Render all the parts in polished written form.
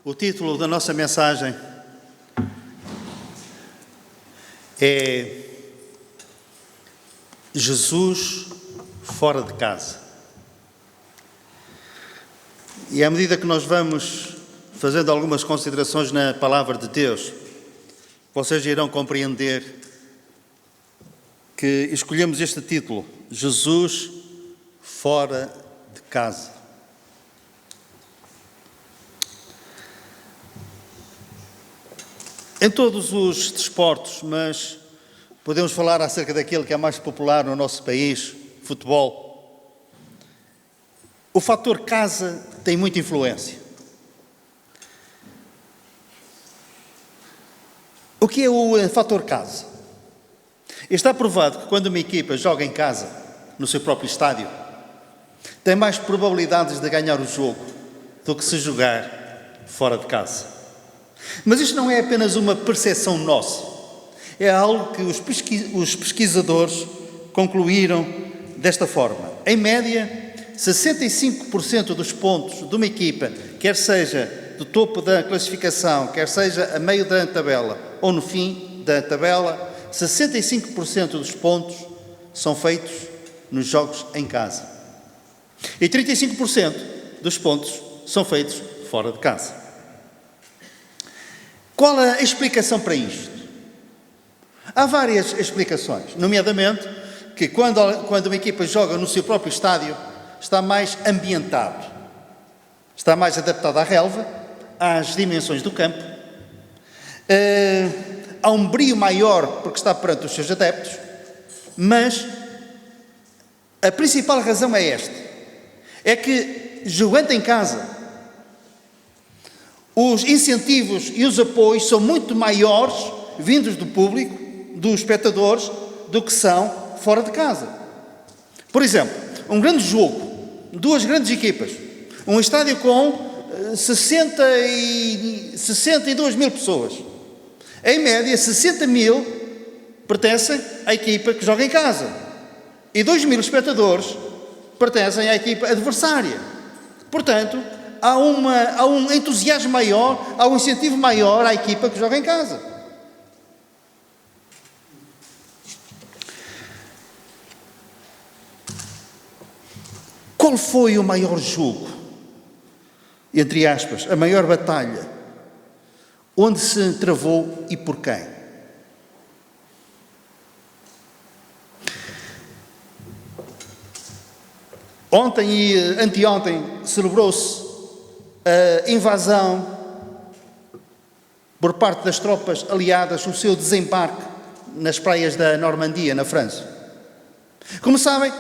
O título da nossa mensagem é Jesus fora de casa. E à medida que nós vamos fazendo algumas considerações na palavra de Deus, vocês irão compreender que escolhemos este título, Jesus fora de casa. Em todos os desportos, mas podemos falar acerca daquele que é mais popular no nosso país, futebol. O fator casa tem muita influência. O que é o fator casa? Está provado que quando uma equipa joga em casa, no seu próprio estádio, tem mais probabilidades de ganhar o jogo do que se jogar fora de casa. Mas isto não é apenas uma percepção nossa, é algo que os pesquisadores concluíram desta forma. Em média, 65% dos pontos de uma equipa, quer seja do topo da classificação, quer seja a meio da tabela ou no fim da tabela, 65% dos pontos são feitos nos jogos em casa. E 35% dos pontos são feitos fora de casa. Qual a explicação para isto? Há várias explicações, nomeadamente que quando uma equipa joga no seu próprio estádio, está mais ambientado, está mais adaptado à relva, às dimensões do campo, há um brio maior porque está perante os seus adeptos, mas a principal razão é esta, é que jogando em casa, os incentivos e os apoios são muito maiores, vindos do público, dos espectadores, do que são fora de casa. Por exemplo, um grande jogo, duas grandes equipas, um estádio com 62 mil pessoas. Em média, 60 mil pertencem à equipa que joga em casa e 2 mil espectadores pertencem à equipa adversária. Portanto, há um entusiasmo maior, há um incentivo maior à equipa que joga em casa. Qual foi o maior jogo, entre aspas, a maior batalha, onde se travou e por quem? Ontem e anteontem celebrou-se a invasão por parte das tropas aliadas, o seu desembarque nas praias da Normandia, na França. Como sabem,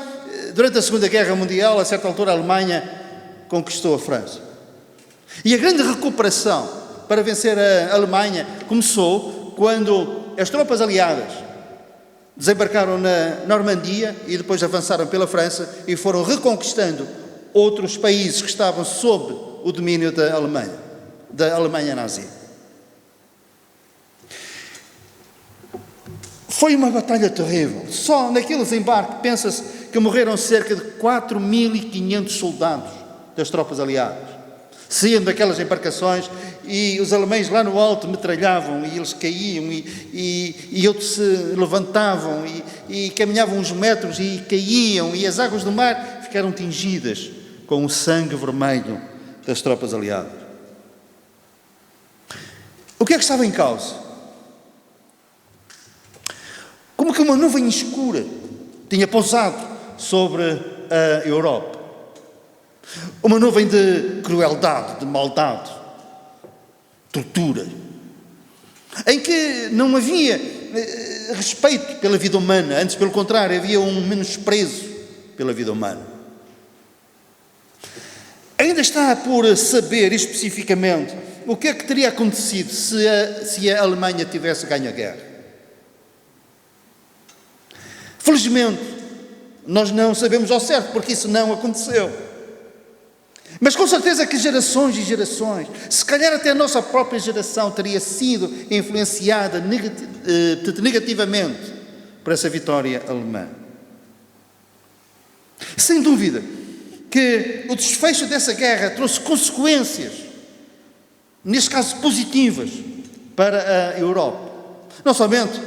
durante a Segunda Guerra Mundial, a certa altura a Alemanha conquistou a França. E a grande recuperação para vencer a Alemanha começou quando as tropas aliadas desembarcaram na Normandia e depois avançaram pela França e foram reconquistando outros países que estavam sob o domínio da Alemanha nazi. Foi uma batalha terrível. Só naquele desembarque, pensa-se que morreram cerca de 4.500 soldados das tropas aliadas. Saíam daquelas embarcações e os alemães lá no alto metralhavam e eles caíam e outros se levantavam e caminhavam uns metros e caíam e as águas do mar ficaram tingidas com o sangue vermelho das tropas aliadas. O que é que estava em causa? Como que uma nuvem escura tinha pousado sobre a Europa. Uma nuvem de crueldade, de maldade, tortura, em que não havia respeito pela vida humana, antes pelo contrário, havia um menosprezo pela vida humana. Ainda está por saber especificamente o que é que teria acontecido se a Alemanha tivesse ganho a guerra. Felizmente, nós não sabemos ao certo porque isso não aconteceu. Mas com certeza que gerações e gerações, se calhar até a nossa própria geração teria sido influenciada negativamente por essa vitória alemã. Sem dúvida que o desfecho dessa guerra trouxe consequências neste caso positivas, para a Europa. Não somente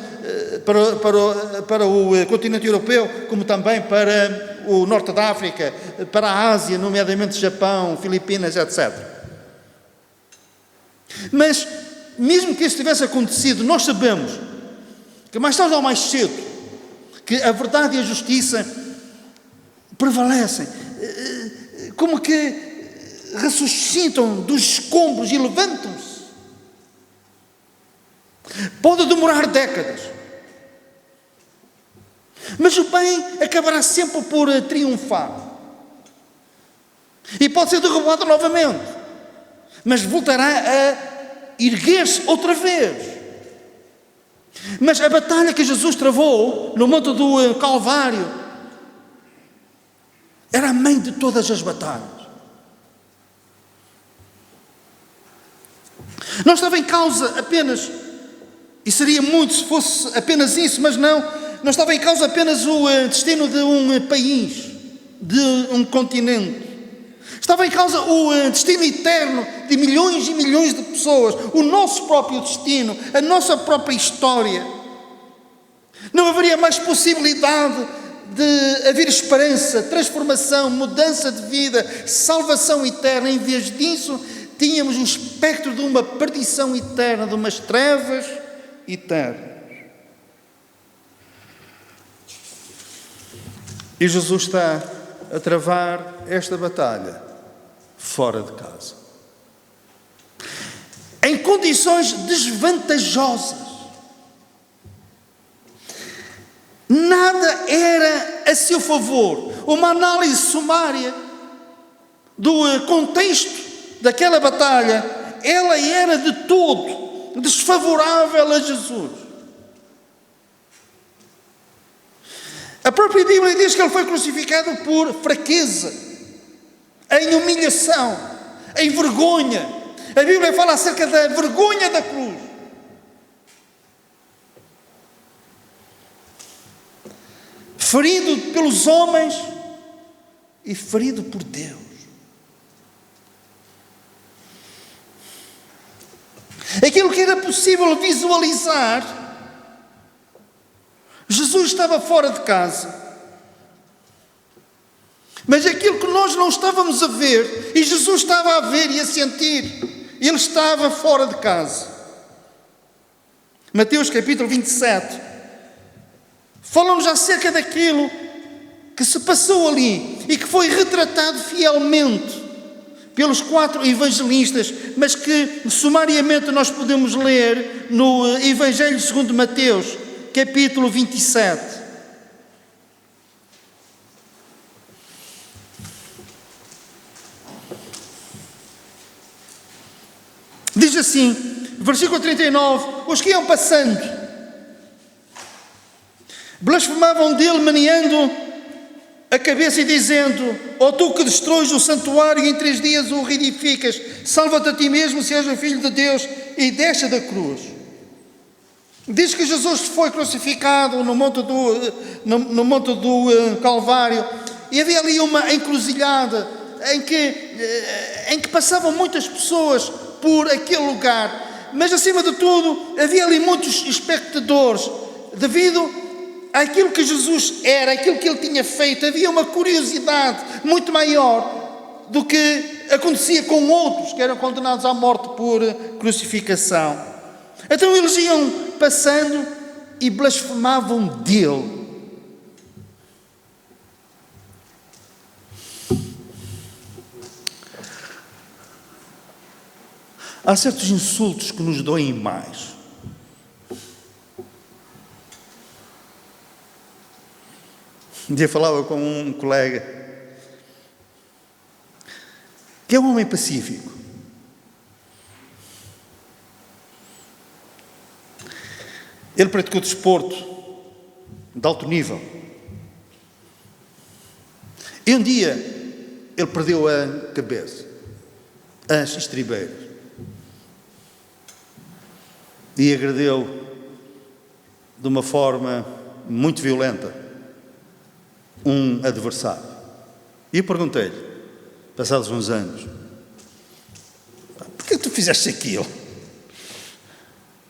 para o continente europeu, como também para o norte da África, para a Ásia, nomeadamente Japão, Filipinas, etc. Mas, mesmo que isso tivesse acontecido, nós sabemos que mais tarde ou mais cedo, que a verdade e a justiça prevalecem, como que ressuscitam dos escombros e levantam-se. Pode demorar décadas, mas o bem acabará sempre por triunfar. E pode ser derrubado novamente, mas voltará a erguer-se outra vez. Mas a batalha que Jesus travou no monte do Calvário era a mãe de todas as batalhas. Não estava em causa apenas, e seria muito se fosse apenas isso, mas não estava em causa apenas o destino de um país, de um continente. Estava em causa o destino eterno de milhões e milhões de pessoas, o nosso próprio destino, a nossa própria história. Não haveria mais possibilidade de haver esperança, transformação, mudança de vida, salvação eterna. Em vez disso, tínhamos o espectro de uma perdição eterna, de umas trevas eternas. E Jesus está a travar esta batalha fora de casa, em condições desvantajosas. Nada era a seu favor. Uma análise sumária do contexto daquela batalha, ela era de todo desfavorável a Jesus. A própria Bíblia diz que ele foi crucificado por fraqueza, em humilhação, em vergonha. A Bíblia fala acerca da vergonha da cruz. Ferido pelos homens e ferido por Deus. Aquilo que era possível visualizar, Jesus estava fora de casa. Mas aquilo que nós não estávamos a ver, e Jesus estava a ver e a sentir, ele estava fora de casa. Mateus capítulo 27, fala-nos acerca daquilo que se passou ali e que foi retratado fielmente pelos 4 evangelistas, mas que sumariamente nós podemos ler no Evangelho segundo Mateus, capítulo 27. Diz assim, versículo 39, os que iam passando blasfemavam dele, meneando a cabeça e dizendo: ó tu que destróis o santuário e em 3 dias o reedificas, salva-te a ti mesmo, se és o Filho de Deus, e desce da cruz. Diz que Jesus foi crucificado no monte do Calvário, e havia ali uma encruzilhada em que passavam muitas pessoas por aquele lugar, mas acima de tudo havia ali muitos espectadores, devido àquilo que Jesus era, aquilo que ele tinha feito. Havia uma curiosidade muito maior do que acontecia com outros que eram condenados à morte por crucificação. Então eles iam passando e blasfemavam dele. Há certos insultos que nos doem mais. Um dia falava com um colega que é um homem pacífico. Ele praticou desporto de alto nível. E um dia ele perdeu a cabeça, as estribeiras, e agrediu de uma forma muito violenta um adversário. E eu perguntei-lhe, passados uns anos: porquê tu fizeste aquilo?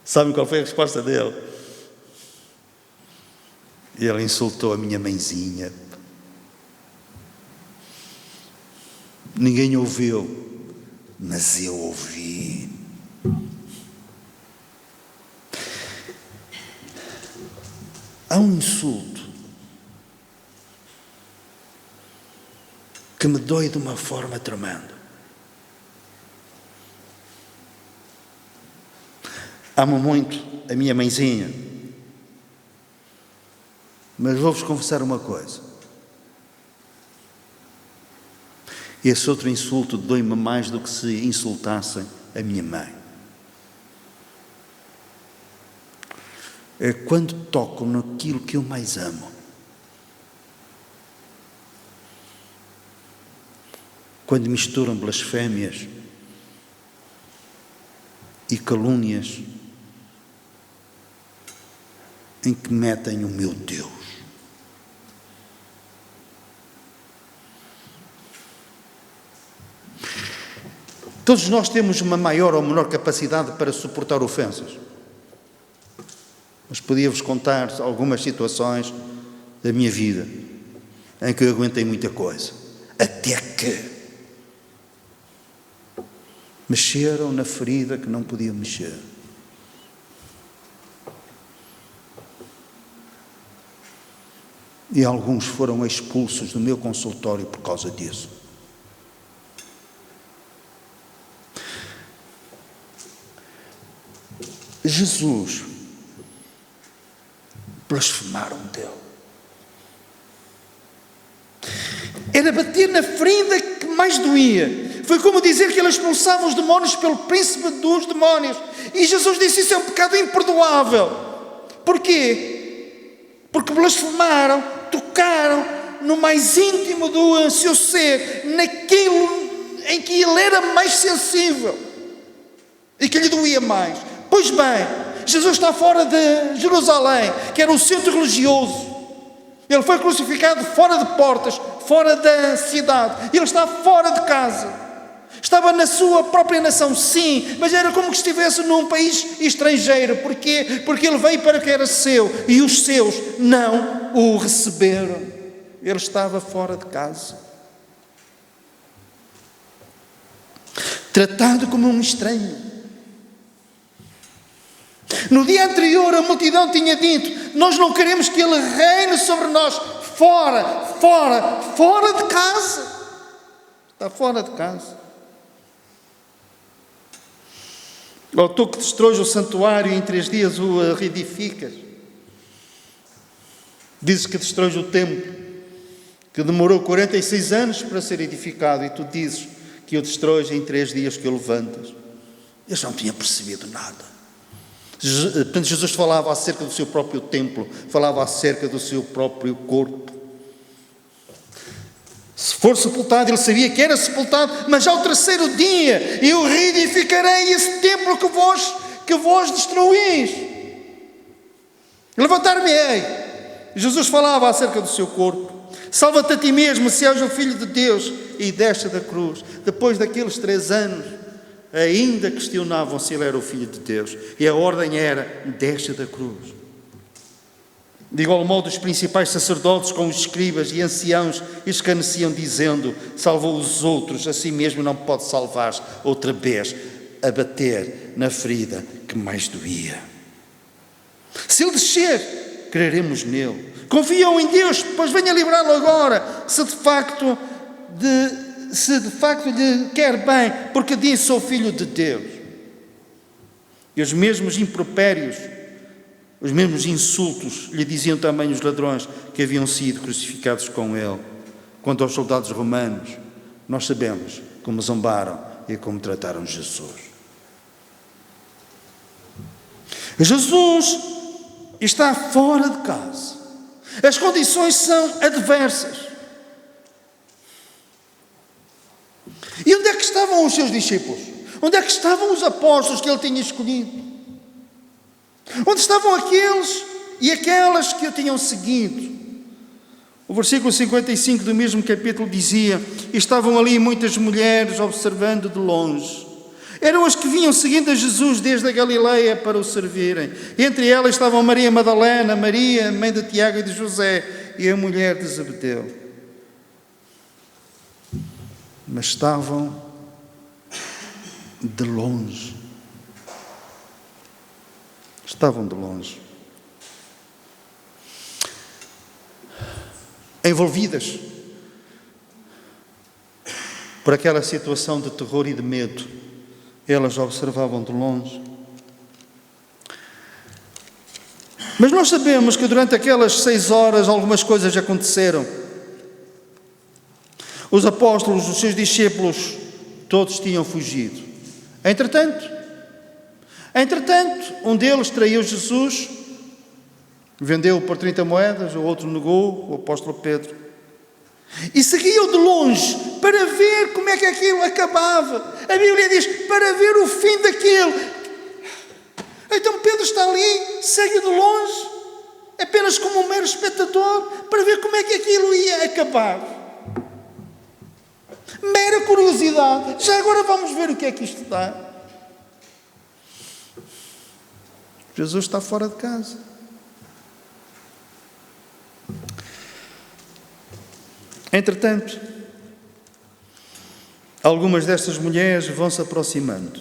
Sabem qual foi a resposta dele? Ele insultou a minha mãezinha. Ninguém ouviu, mas eu ouvi. Há um insulto que me dói de uma forma tremenda. Amo muito a minha mãezinha, mas vou-vos confessar uma coisa. Esse outro insulto dói-me mais do que se insultassem a minha mãe. É quando tocam naquilo que eu mais amo. Quando misturam blasfémias e calúnias em que metem o meu Deus. Todos nós temos uma maior ou menor capacidade para suportar ofensas. Mas podia-vos contar algumas situações da minha vida em que eu aguentei muita coisa. Até que mexeram na ferida que não podiam mexer. E alguns foram expulsos do meu consultório por causa disso. Jesus blasfemaram dele. Era bater na ferida que mais doía. Foi como dizer que ele expulsava os demónios pelo príncipe dos demónios. E Jesus disse: isso é um pecado imperdoável. Porquê? Porque blasfemaram, tocaram no mais íntimo do seu ser, naquilo em que ele era mais sensível e que lhe doía mais. Pois bem, Jesus está fora de Jerusalém, que era o centro religioso. Ele foi crucificado fora de portas, fora da cidade. Ele está fora de casa. Estava na sua própria nação, sim, mas era como que estivesse num país estrangeiro. Porquê? Porque ele veio para o que era seu e os seus não o receberam. Ele estava fora de casa. Tratado como um estranho. No dia anterior a multidão tinha dito: nós não queremos que ele reine sobre nós. Fora de casa. Está fora de casa. Ou tu que destróis o santuário e em 3 dias o reedificas. Dizes que destróis o templo, que demorou 46 anos para ser edificado, e tu dizes que o destróis em 3 dias que o levantas. Eles não tinham percebido nada. Portanto, Jesus falava acerca do seu próprio templo, falava acerca do seu próprio corpo. Se for sepultado, ele sabia que era sepultado, mas ao 3º dia eu reedificarei esse templo que vós destruís. Levantar-me-ei. Jesus falava acerca do seu corpo. Salva-te a ti mesmo, se és o Filho de Deus, e desce da cruz. Depois daqueles 3 anos, ainda questionavam se ele era o Filho de Deus. E a ordem era: desce da cruz. De igual modo, os principais sacerdotes com os escribas e anciãos escarneciam, dizendo: salvou os outros, a si mesmo não pode salvar-se. Outra vez, a bater na ferida que mais doía. Se ele descer, creremos nele. Confiam em Deus, pois venha livrá-lo agora, se de facto lhe quer bem, porque disse: sou Filho de Deus. E os mesmos impropérios, os mesmos insultos lhe diziam também os ladrões que haviam sido crucificados com ele. Quanto aos soldados romanos, nós sabemos como zombaram e como trataram Jesus. Jesus está fora de casa. As condições são adversas. E onde é que estavam os seus discípulos? Onde é que estavam os apóstolos que ele tinha escolhido? Onde estavam aqueles e aquelas que o tinham seguido? O versículo 55 do mesmo capítulo dizia: estavam ali muitas mulheres observando de longe. Eram as que vinham seguindo a Jesus desde a Galileia para o servirem. Entre elas estavam Maria Madalena, Maria, mãe de Tiago e de José, e a mulher de Zebedeu. Mas estavam de longe. Estavam de longe. Envolvidas por aquela situação de terror e de medo, elas observavam de longe. Mas nós sabemos que durante aquelas 6 horas algumas coisas aconteceram. Os apóstolos, os seus discípulos, todos tinham fugido. Entretanto, um deles traiu Jesus, vendeu-o por 30 moedas, o outro negou, o apóstolo Pedro. E seguiam de longe para ver como é que aquilo acabava. A Bíblia diz, para ver o fim daquilo. Então Pedro está ali, segue de longe, apenas como um mero espectador, para ver como é que aquilo ia acabar. Mera curiosidade. Já agora vamos ver o que é que isto dá. Jesus está fora de casa. Entretanto, algumas destas mulheres vão se aproximando.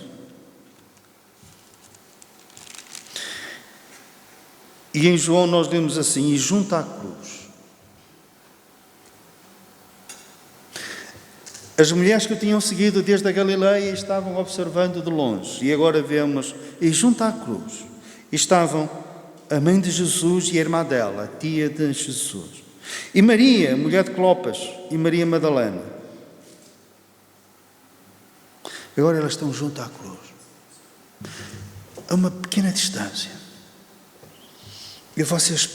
E em João nós lemos assim, e junto à cruz. As mulheres que o tinham seguido desde a Galileia estavam observando de longe. E agora vemos, e junto à cruz, estavam a mãe de Jesus e a irmã dela, a tia de Jesus. E Maria, mulher de Clopas, e Maria Madalena. Agora elas estão junto à cruz, a uma pequena distância. E vocês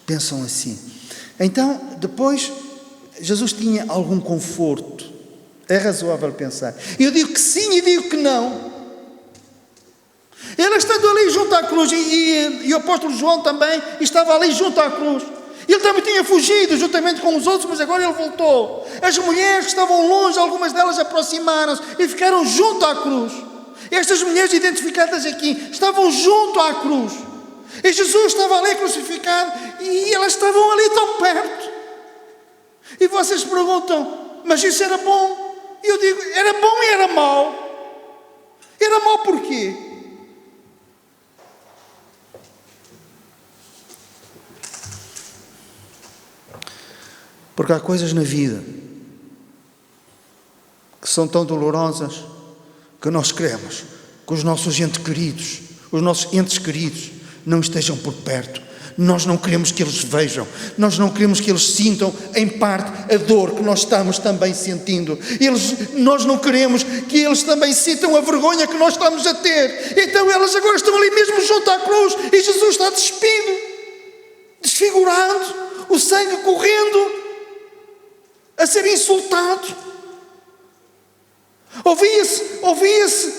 pensam assim. Então, depois, Jesus tinha algum conforto. É razoável pensar. Eu digo que sim e digo que não. Ele estando ali junto à cruz, e o apóstolo João também estava ali junto à cruz. Ele também tinha fugido juntamente com os outros, mas agora ele voltou. As mulheres que estavam longe, algumas delas aproximaram-se e ficaram junto à cruz. Estas mulheres identificadas aqui estavam junto à cruz. E Jesus estava ali crucificado e elas estavam ali tão perto. E vocês perguntam, mas isso era bom? E eu digo, era bom e era mau. Era mau porquê? Porque há coisas na vida que são tão dolorosas que nós queremos que os nossos entes queridos não estejam por perto. Nós não queremos que eles vejam, nós não queremos que eles sintam em parte a dor que nós estamos também sentindo. Nós não queremos que eles também sintam a vergonha que nós estamos a ter. Então elas agora estão ali mesmo junto à cruz e Jesus está despido, desfigurado, o sangue correndo, a ser insultado. Ouvia-se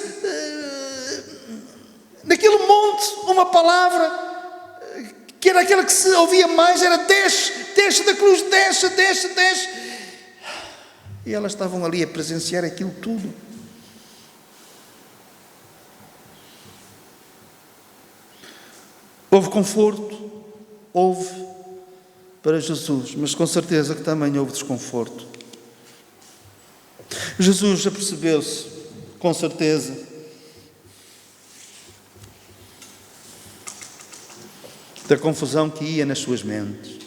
naquele monte uma palavra que era aquela que se ouvia mais, era desce da cruz, desce. E elas estavam ali a presenciar aquilo tudo. Houve conforto, houve para Jesus, mas com certeza que também houve desconforto. Jesus apercebeu-se, com certeza, da confusão que ia nas suas mentes.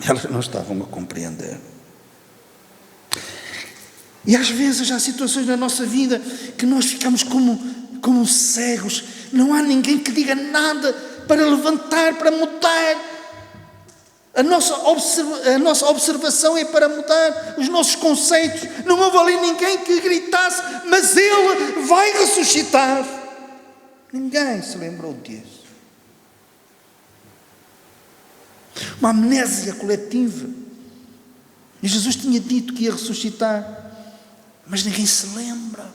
Elas não estavam a compreender. E às vezes há situações na nossa vida que nós ficamos como cegos. Não há ninguém que diga nada para levantar, para mudar. A nossa observação é para mudar os nossos conceitos. Não houve ali ninguém que gritasse, mas Ele vai ressuscitar. Ninguém se lembrou disso. Uma amnésia coletiva. E Jesus tinha dito que ia ressuscitar, mas ninguém se lembra.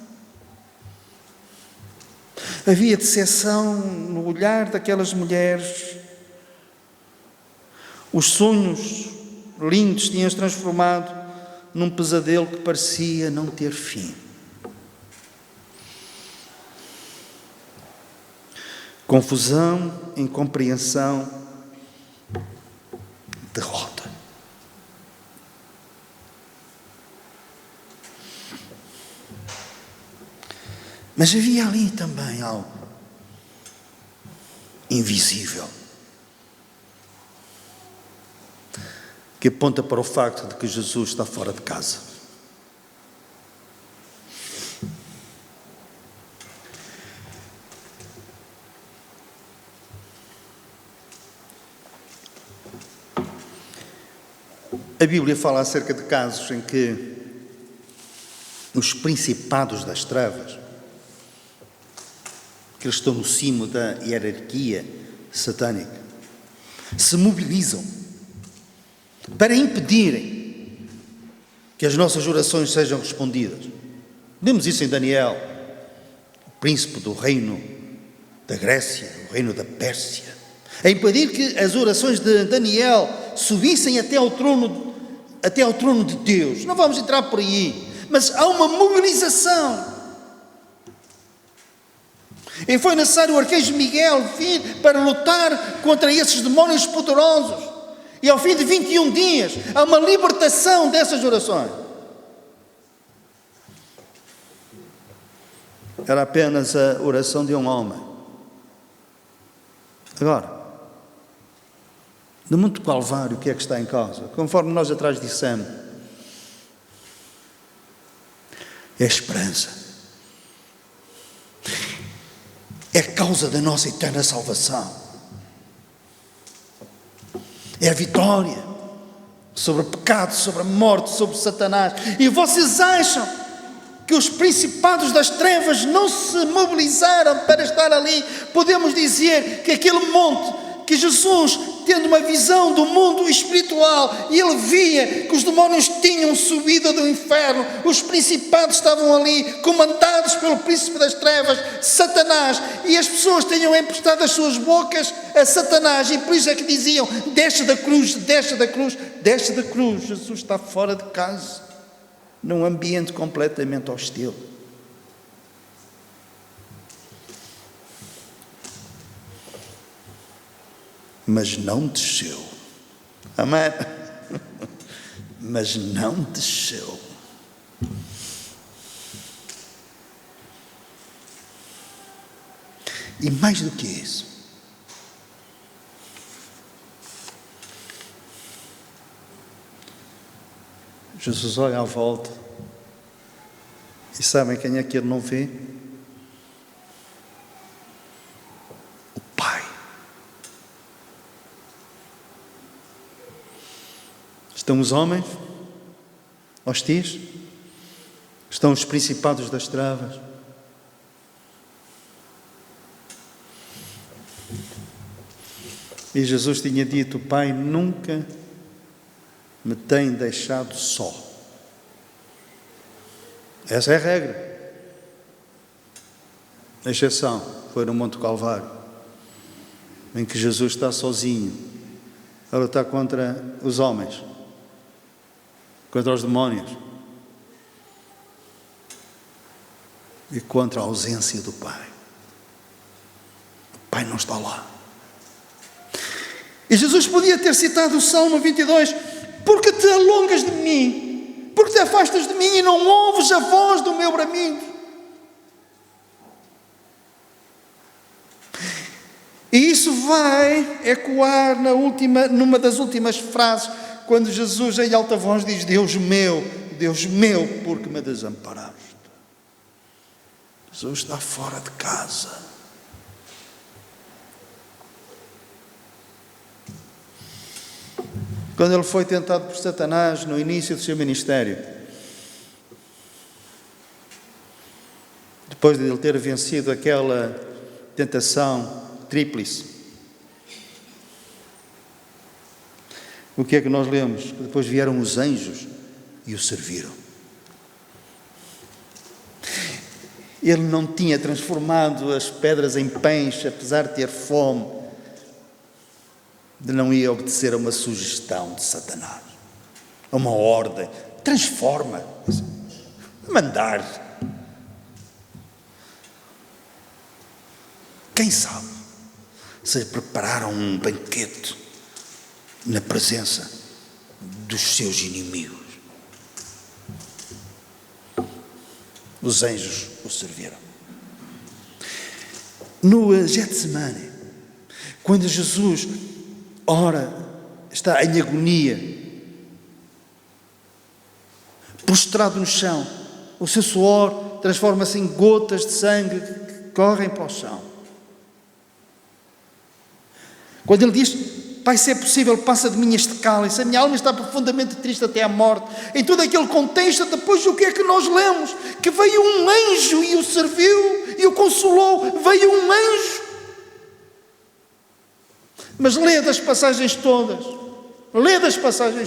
Havia decepção no olhar daquelas mulheres. Os sonhos lindos tinham-se transformado num pesadelo que parecia não ter fim. confusão, incompreensão, derrota. Mas havia ali também algo invisível que aponta para o facto de que Jesus está fora de casa. A Bíblia fala acerca de casos em que os principados das trevas, que eles estão no cimo da hierarquia satânica, se mobilizam para impedirem que as nossas orações sejam respondidas. Vemos isso em Daniel, o príncipe do reino da Grécia, o reino da Pérsia, a impedir que as orações de Daniel subissem até ao trono de Deus. Não vamos entrar por aí, mas há uma mobilização. E foi necessário o arcanjo Miguel vir para lutar contra esses demónios poderosos. E ao fim de 21 dias, há uma libertação dessas orações. Era apenas a oração de um homem. Agora, no Monte Calvário, o que é que está em causa? Conforme nós atrás dissemos, é a esperança. É a causa da nossa eterna salvação. É a vitória sobre o pecado, sobre a morte, sobre Satanás. E vocês acham que os principados das trevas não se mobilizaram para estar ali? Podemos dizer que aquele monte, que Jesus, tendo uma visão do mundo espiritual, e ele via que os demónios tinham subido do inferno, os principados estavam ali, comandados pelo príncipe das trevas, Satanás, e as pessoas tinham emprestado as suas bocas a Satanás, e por isso é que diziam: desce da cruz, desce da cruz, desce da cruz. Jesus está fora de casa, num ambiente completamente hostil. Mas não desceu. Amém? Mas não desceu. E mais do que isso, Jesus olha à volta e sabem quem é que ele não vê? O Pai. Estão os homens hostis, estão os principados das trevas. E Jesus tinha dito: o Pai nunca me tem deixado só. Essa é a regra. A exceção foi no Monte Calvário, em que Jesus está sozinho a lutar contra os homens, contra os demónios e contra a ausência do Pai. O Pai não está lá. E Jesus podia ter citado o Salmo 22: porque te alongas de mim, porque te afastas de mim e não ouves a voz do meu bramido. E isso vai ecoar numa das últimas frases, quando Jesus em alta voz diz: Deus meu, por que me desamparaste? Jesus está fora de casa. Quando ele foi tentado por Satanás no início do seu ministério, depois de ele ter vencido aquela tentação tríplice, o que é que nós lemos? Que depois vieram os anjos e o serviram. Ele não tinha transformado as pedras em pães, apesar de ter fome, de não ir obedecer a uma sugestão de Satanás, a uma ordem. Transforma, mandar. Quem sabe? se prepararam um banquete na presença dos seus inimigos. Os anjos o serviram. No Getsemane, quando Jesus ora, está em agonia, prostrado no chão, o seu suor transforma-se em gotas de sangue que correm para o chão. Quando ele diz: Pai, se é possível, passa de mim este cálice, a minha alma está profundamente triste até à morte. Em todo aquele contexto, depois o que é que nós lemos? Que veio um anjo e o serviu e o consolou. Veio um anjo. Mas lê das passagens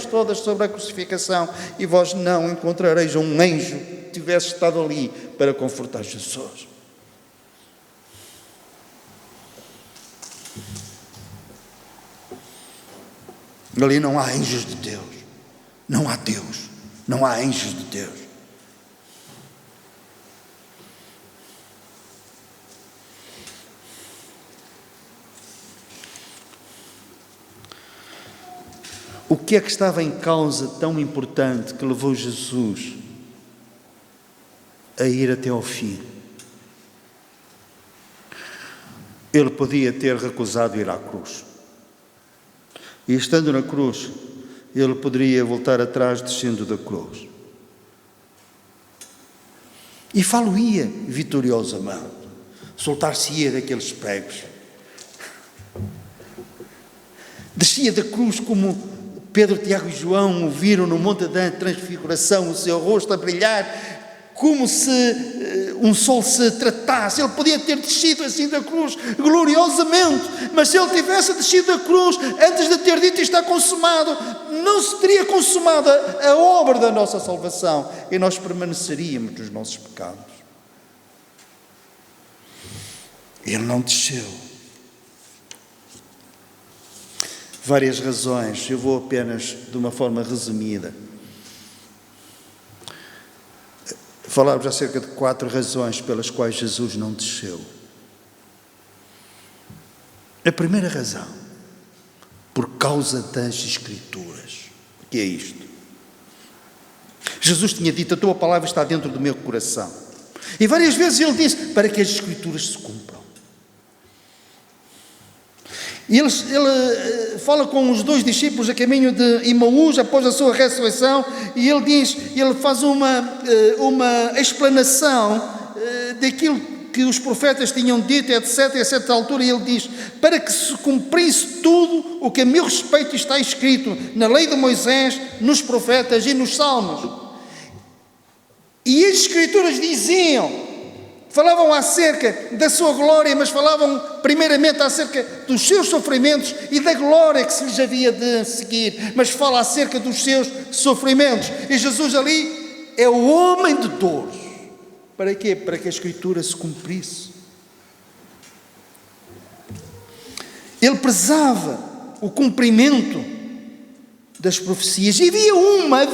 todas sobre a crucificação e vós não encontrareis um anjo que tivesse estado ali para confortar Jesus. Ali não há anjos de Deus, não há Deus, não há anjos de Deus. O que é que estava em causa tão importante que levou Jesus a ir até ao fim? Ele podia ter recusado ir à cruz. E estando na cruz, ele poderia voltar atrás descendo da cruz. E falo-ia vitoriosamente, soltar-se-ia daqueles pregos. Descia da cruz como Pedro, Tiago e João o viram no Monte da Transfiguração, o seu rosto a brilhar, como se um sol se tratasse. Ele podia ter descido assim da cruz, gloriosamente, mas se ele tivesse descido da cruz, antes de ter dito está consumado, não se teria consumado a obra da nossa salvação, e nós permaneceríamos nos nossos pecados. Ele não desceu. Várias razões, eu vou apenas de uma forma resumida falar-vos acerca de 4 razões pelas quais Jesus não desceu. A primeira razão, por causa das Escrituras. O que é isto? Jesus tinha dito: a tua palavra está dentro do meu coração. E várias vezes ele disse: para que as Escrituras se cumpram. E ele fala com os 2 discípulos a caminho de Emaús, após a sua ressurreição, e ele faz uma explanação daquilo que os profetas tinham dito, etc. E a certa altura ele diz: para que se cumprisse tudo o que a meu respeito está escrito na lei de Moisés, nos profetas e nos salmos. E as Escrituras falavam acerca da sua glória, mas falavam primeiramente acerca dos seus sofrimentos e da glória que se lhes havia de seguir, mas fala acerca dos seus sofrimentos. E Jesus ali é o homem de dores. Para quê? Para que a Escritura se cumprisse. Ele prezava o cumprimento das profecias. E havia uma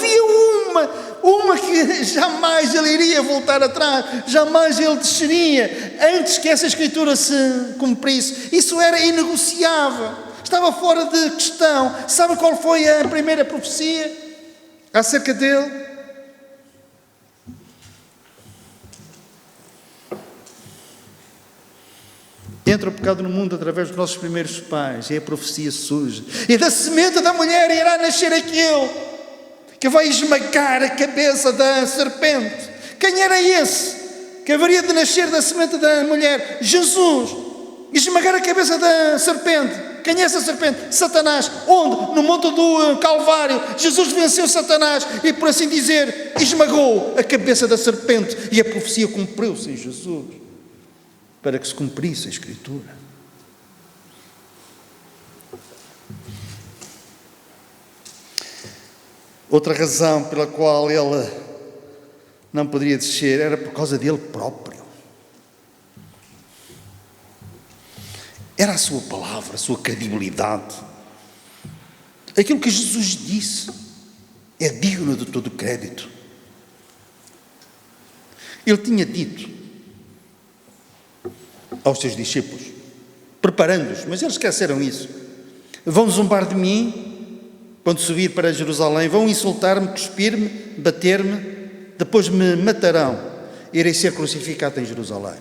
que jamais ele iria voltar atrás, jamais ele desceria antes que essa Escritura se cumprisse. Isso era inegociável, estava fora de questão. Sabe qual foi a primeira profecia acerca dele? Entra o pecado no mundo através dos nossos primeiros pais, e a profecia surge: e da semente da mulher irá nascer aquele que vai esmagar a cabeça da serpente. Quem era esse que haveria de nascer da semente da mulher? Jesus. Esmagar a cabeça da serpente. Quem é essa serpente? Satanás. Onde? No monte do Calvário. Jesus venceu Satanás e, por assim dizer, esmagou a cabeça da serpente. E a profecia cumpriu-se em Jesus, para que se cumprisse a Escritura. Outra razão pela qual ele não poderia descer era por causa dele próprio. Era a sua palavra, a sua credibilidade. Aquilo que Jesus disse é digno de todo o crédito. Ele tinha dito aos seus discípulos: preparando-os, mas eles esqueceram isso. Vão zombar de mim quando subir para Jerusalém, vão insultar-me, cuspir-me, bater-me, depois me matarão, irei ser crucificado em Jerusalém.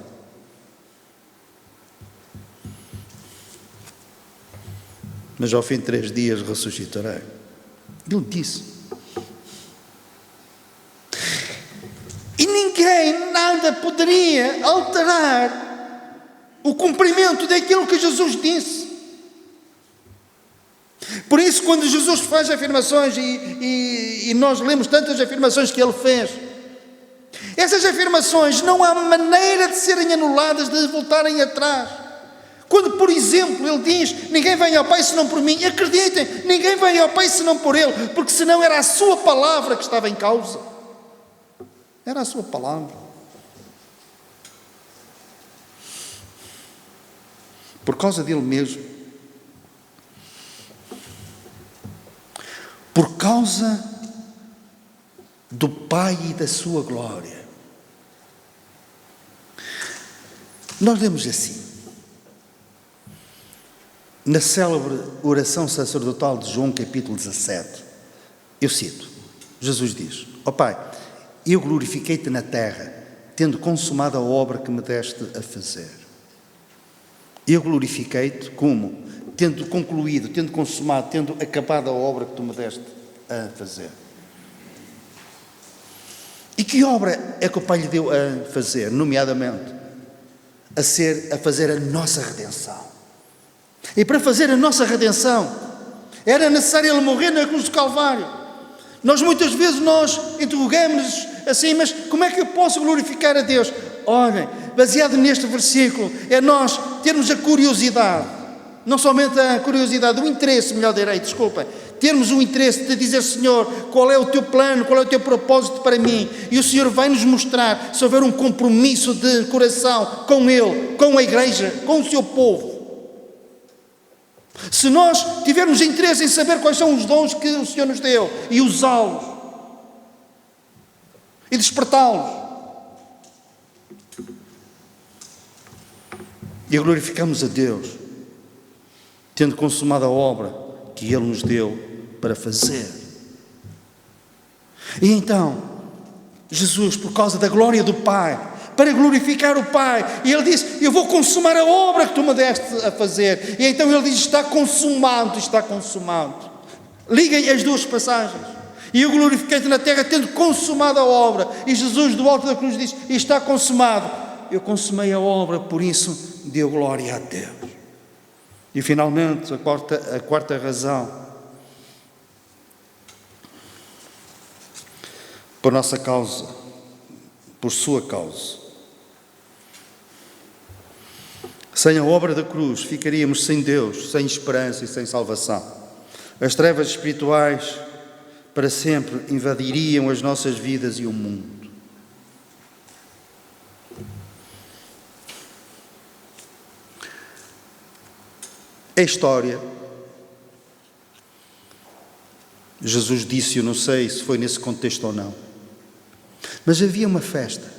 Mas ao fim de 3 dias ressuscitarei. Ele disse. E ninguém, nada poderia alterar o cumprimento daquilo que Jesus disse. Por isso, quando Jesus faz afirmações, e nós lemos tantas afirmações que ele fez, essas afirmações não há maneira de serem anuladas, de voltarem atrás. Quando, por exemplo, ele diz, ninguém vem ao Pai senão por mim, acreditem, ninguém vem ao Pai senão por ele, porque senão era a sua palavra que estava em causa. Era a sua palavra. Por causa dele mesmo. Por causa do Pai e da sua glória. Nós lemos assim, na célebre oração sacerdotal de João, capítulo 17, eu cito, Jesus diz, ó Pai, eu glorifiquei-te na terra, tendo consumado a obra que me deste a fazer. Eu glorifiquei-te como? Tendo concluído, tendo consumado, tendo acabado a obra que tu me deste a fazer. E que obra é que o Pai lhe deu a fazer, nomeadamente? A fazer a nossa redenção. E para fazer a nossa redenção, era necessário ele morrer na cruz do Calvário. Muitas vezes interrogamos-nos assim, mas como é que eu posso glorificar a Deus? Olhem, baseado neste versículo, é nós termos a curiosidade, não somente a curiosidade, o interesse, melhor direi, desculpem, termos o interesse de dizer, Senhor, qual é o teu plano, qual é o teu propósito para mim, e o Senhor vai nos mostrar, se houver um compromisso de coração com Ele, com a igreja, com o seu povo. Se nós tivermos interesse em saber quais são os dons que o Senhor nos deu e usá-los e despertá-los, e glorificamos a Deus, tendo consumado a obra que Ele nos deu para fazer. E então, Jesus, por causa da glória do Pai, para glorificar o Pai, e Ele disse, eu vou consumar a obra que tu me deste a fazer. E então Ele diz, está consumado, está consumado. Liguem as duas passagens. E eu glorifiquei-te na terra, tendo consumado a obra. E Jesus, do alto da cruz, diz, está consumado. Eu consumei a obra, por isso deu glória a Deus. E finalmente, a quarta razão, por nossa causa, por sua causa. Sem a obra da cruz, ficaríamos sem Deus, sem esperança e sem salvação. As trevas espirituais, para sempre, invadiriam as nossas vidas e o mundo. A história, Jesus disse, eu não sei se foi nesse contexto ou não, mas havia uma festa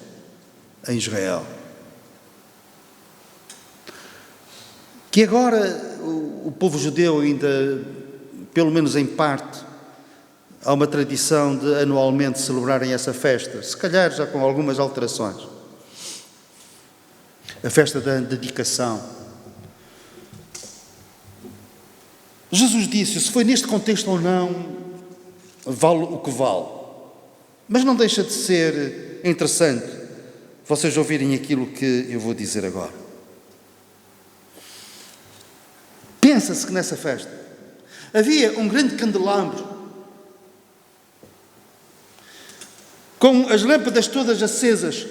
em Israel, que agora o povo judeu ainda, pelo menos em parte, há uma tradição de anualmente celebrarem essa festa, se calhar já com algumas alterações. A festa da dedicação. Jesus disse, se foi neste contexto ou não, vale o que vale. Mas não deixa de ser interessante vocês ouvirem aquilo que eu vou dizer agora. Pensa-se que nessa festa havia um grande candelabro com as lâmpadas todas acesas,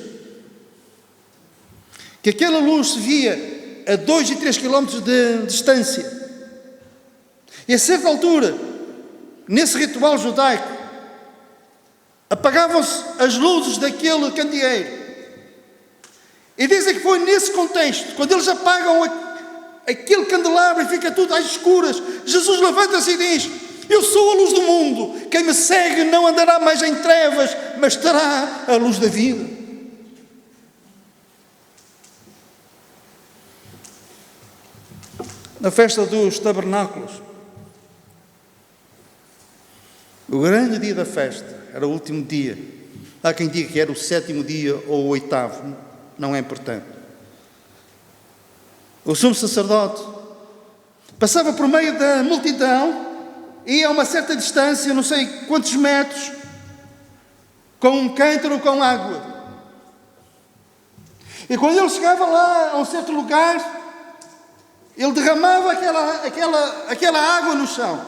que aquela luz se via a 2 e 3 quilómetros de distância. E a certa altura, nesse ritual judaico, apagavam-se as luzes daquele candeeiro. E dizem que foi nesse contexto, quando eles apagam aquele candelabro e fica tudo às escuras, Jesus levanta-se e diz, eu sou a luz do mundo, quem me segue não andará mais em trevas, mas terá a luz da vida. na festa dos tabernáculos. O grande dia da festa era o último dia. Há quem diga que era o 7º dia ou o 8º, não é importante. O sumo sacerdote passava por meio da multidão, ia a uma certa distância, não sei quantos metros, com um cântaro com água. E quando ele chegava lá a um certo lugar, ele derramava aquela água no chão.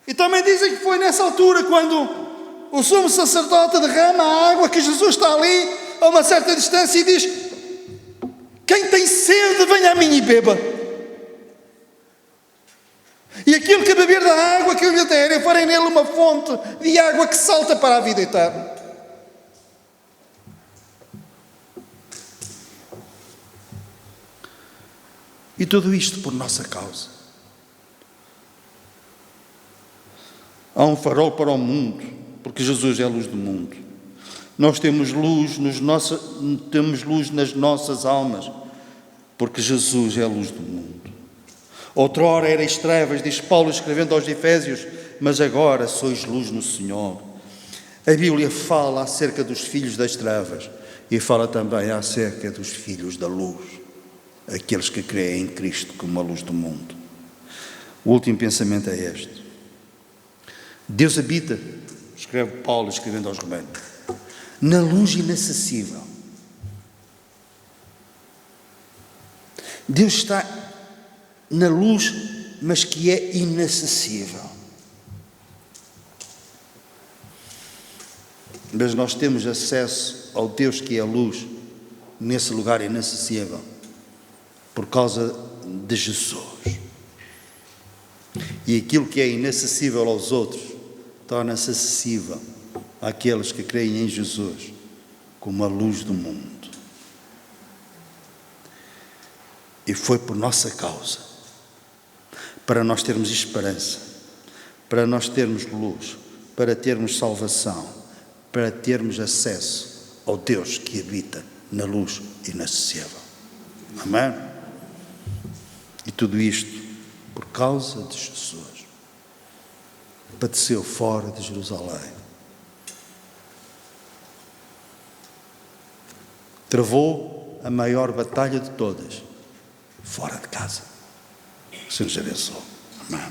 E também dizem que foi nessa altura quando o sumo sacerdote derrama a água que Jesus está ali a uma certa distância e diz: quem tem sede, venha a mim e beba. E aquilo que beber da água que eu lhe der, eu farei nele uma fonte de água que salta para a vida eterna. E tudo isto por nossa causa. Há um farol para o mundo, porque Jesus é a luz do mundo. Nós temos luz nas nossas almas, porque Jesus é a luz do mundo. Outrora erais trevas, diz Paulo escrevendo aos Efésios, mas agora sois luz no Senhor. A Bíblia fala acerca dos filhos das trevas e fala também acerca dos filhos da luz, aqueles que creem em Cristo como a luz do mundo. O último pensamento é este. Deus habita, escreve Paulo escrevendo aos Romanos, na luz inacessível. Deus está na luz, mas que é inacessível. Mas nós temos acesso ao Deus que é a luz nesse lugar inacessível por causa de Jesus. E aquilo que é inacessível aos outros torna-se acessível àqueles que creem em Jesus como a luz do mundo. E foi por nossa causa, para nós termos esperança, para nós termos luz, para termos salvação, para termos acesso ao Deus que habita na luz inacessível. Amém? E tudo isto por causa de Jesus. Padeceu fora de Jerusalém. Travou a maior batalha de todas, fora de casa. O Senhor nos abençoe. Amém.